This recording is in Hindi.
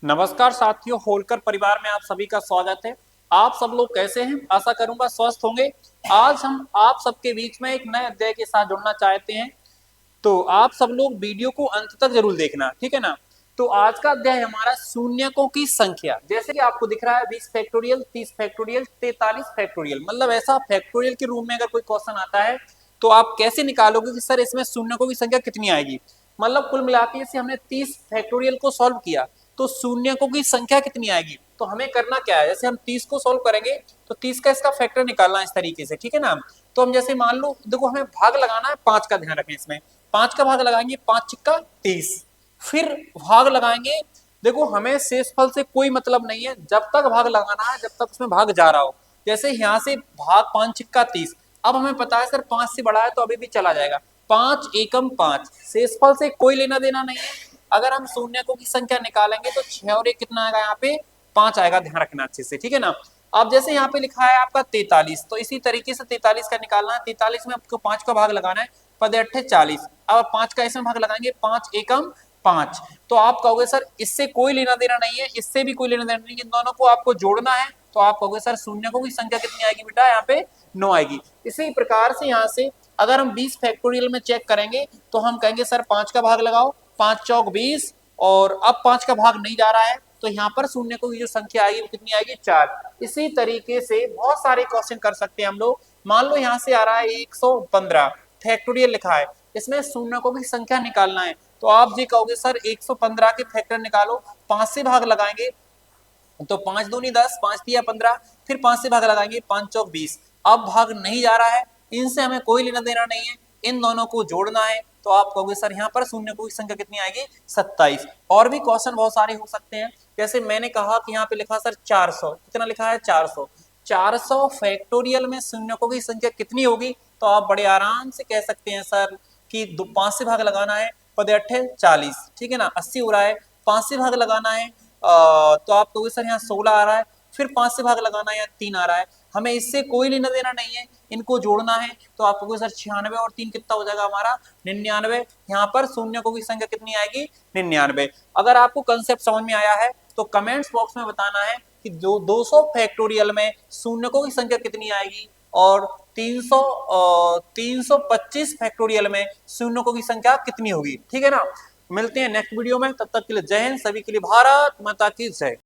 नमस्कार साथियों, होलकर परिवार में आप सभी का स्वागत है। आप सब लोग कैसे हैं? आशा करूंगा स्वस्थ होंगे। आज हम आप सबके बीच में एक नए अध्याय के साथ जुड़ना चाहते हैं, तो आप सब लोग वीडियो को अंत तक जरूर देखना, ठीक है ना। तो आज का अध्याय हमारा शून्यकों की संख्या। जैसे कि आपको दिख रहा है 20 फैक्टोरियल, 30 फैक्टोरियल, 43 फैक्टोरियल, मतलब ऐसा फैक्टोरियल के रूप में अगर कोई क्वेश्चन आता है तो आप कैसे निकालोगे कि सर इसमें शून्यकों की संख्या कितनी आएगी। मतलब कुल मिलाकर जैसे हमने 30 फैक्टोरियल को सॉल्व किया तो शून्यकों की संख्या कितनी आएगी। तो हमें करना क्या है, जैसे हम 30 को सॉल्व करेंगे तो 30 का इसका फैक्टर निकालना इस तरीके से, ठीक है ना। तो हम जैसे मान लो, देखो हमें भाग लगाना है 5 का, ध्यान रखें इसमें 5 का भाग लगाएंगे, 5 चिक्का 30, फिर भाग लगाएंगे। देखो हमें शेषफल से कोई मतलब नहीं है, जब तक भाग लगाना है जब तक उसमें भाग जा रहा हो। जैसे यहाँ से भाग 5 चिक्का 30, अब हमें पता है सर 5 से बड़ा है तो अभी भी चला जाएगा। 5 एकम 5, शेषफल से कोई लेना देना नहीं है। अगर हम शून्यकों की संख्या निकालेंगे तो 6 और 1 कितना आएगा, यहाँ पे 5 आएगा, ध्यान रखना अच्छे से, ठीक है ना। अब जैसे यहाँ पे लिखा है आपका 43, तो इसी तरीके से 43 का निकालना है। 43 में आपको 5 का भाग लगाना है, पद 40। अब 5 का इसमें भाग लगाएंगे, 5 एकम 5। तो आप कहोगे सर इससे कोई लेना देना नहीं है, इससे भी कोई लेना देना नहीं है, इन दोनों को आपको जोड़ना है। तो आप कहोगे सर शून्यकों की संख्या कितनी आएगी बेटा, यहाँ पे 9 आएगी। इसी प्रकार से यहाँ से अगर हम 20 फैक्टोरियल में चेक करेंगे तो हम कहेंगे सर 5 का भाग लगाओ, 5 चौक 20, और अब 5 का भाग नहीं जा रहा है तो यहाँ पर शून्यकों की जो संख्या आएगी वो कितनी आएगी, 4। इसी तरीके से बहुत सारे क्वेश्चन कर सकते हैं हम लोग। मान लो यहाँ से आ रहा है 115 फैक्टोरियल लिखा है, इसमें शून्यकों की संख्या निकालना है। तो आप जी कहोगे सर 115 के फैक्टर निकालो, 5 से भाग लगाएंगे तो 5 दूनी 10, 5 तिया 15, फिर 5 से भाग लगाएंगे, 5 चौक 20। अब भाग नहीं जा रहा है, इनसे हमें कोई लेना देना नहीं है, इन दोनों को जोड़ना है। तो आप कहोगे सर यहाँ पर शून्यकों की संख्या कितनी आएगी, 27। और भी क्वेश्चन बहुत सारे हो सकते हैं, जैसे मैंने कहा कि यहाँ पे लिखा सर 400, कितना लिखा है 400। 400 फैक्टोरियल में शून्यकों की संख्या कितनी होगी। तो आप बड़े आराम से कह सकते हैं सर कि 5 से भाग लगाना है, पद 40, ठीक है ना, 80 हो रहा है। 5 से भाग लगाना है तो आप कहोगे सर यहाँ 16 आ रहा है, फिर 5 से भाग लगाना है, यहाँ 3 आ रहा है। हमें इससे कोई लेना देना नहीं है, इनको जोड़ना है। तो आप कहोगे सर 96 और 3 कितना हो जाएगा हमारा, 99। यहाँ पर शून्यकों की संख्या कितनी आएगी, 99। अगर आपको कंसेप्ट समझ में आया है तो कमेंट्स बॉक्स में बताना है कि 200 फैक्टोरियल में शून्यकों की संख्या कितनी आएगी, और 325 फैक्टोरियल में शून्यकों की संख्या कितनी होगी, ठीक है ना। मिलते हैं नेक्स्ट वीडियो में, तब तक के लिए जय हिंद, सभी के लिए भारत माता की जय।